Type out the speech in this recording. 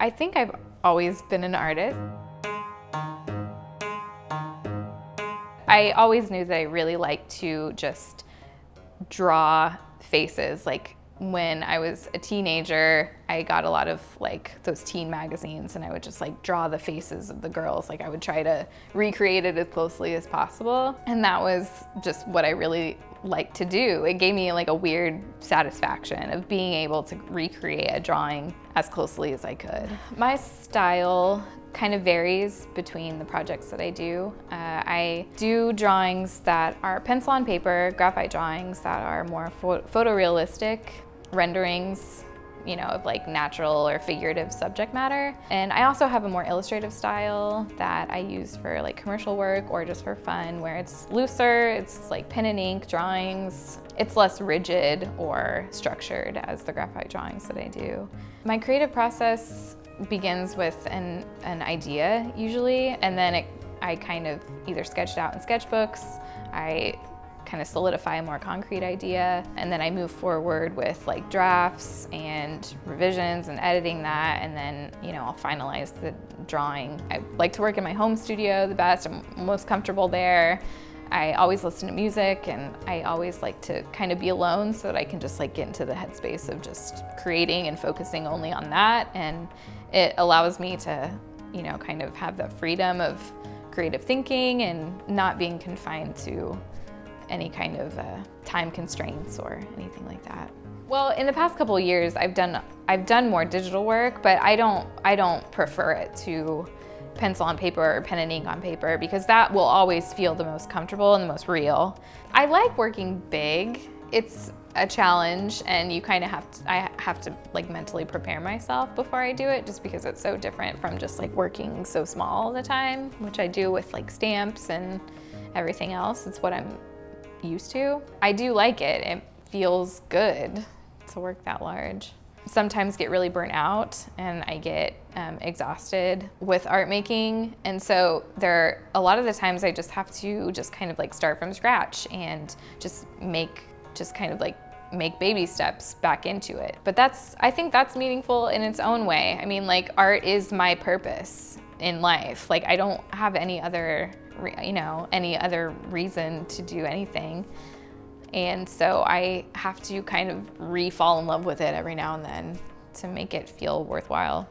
I think I've always been an artist. I always knew that I really liked to just draw faces. Like when I was a teenager, I got a lot of like those teen magazines and I would just like draw the faces of the girls. Like I would try to recreate it as closely as possible. And that was just what I really liked to do. It gave me like a weird satisfaction of being able to recreate a drawing as closely as I could. My style kind of varies between the projects that I do. I do drawings that are pencil on paper, graphite drawings that are more photorealistic renderings, you know, of like natural or figurative subject matter. And I also have a more illustrative style that I use for like commercial work or just for fun, where it's looser, it's like pen and ink drawings. It's less rigid or structured as the graphite drawings that I do. My creative process begins with an idea usually, and then I kind of either sketch it out in sketchbooks, I kind of solidify a more concrete idea, and then I move forward with like drafts and revisions and editing that, and then, you know, I'll finalize the drawing. I like to work in my home studio the best. I'm most comfortable there. I always listen to music, and I always like to kind of be alone so that I can just like get into the headspace of just creating and focusing only on that. And it allows me to, you know, kind of have that freedom of creative thinking and not being confined to any kind of time constraints or anything like that. Well, in the past couple of years, I've done more digital work, but I don't prefer it to pencil on paper or pen and ink on paper, because that will always feel the most comfortable and the most real. I like working big. It's a challenge, and you kind of I have to like mentally prepare myself before I do it, just because it's so different from just like working so small all the time, which I do with like stamps and everything else. It's what I'm used to. I do like it. It feels good to work that large. Sometimes get really burnt out, and I get exhausted with art making, and so a lot of the times I just have to just kind of like start from scratch and just kind of make baby steps back into it. But I think that's meaningful in its own way. I mean, like, art is my purpose in life. Like, I don't have any other reason to do anything. And so I have to kind of fall in love with it every now and then to make it feel worthwhile.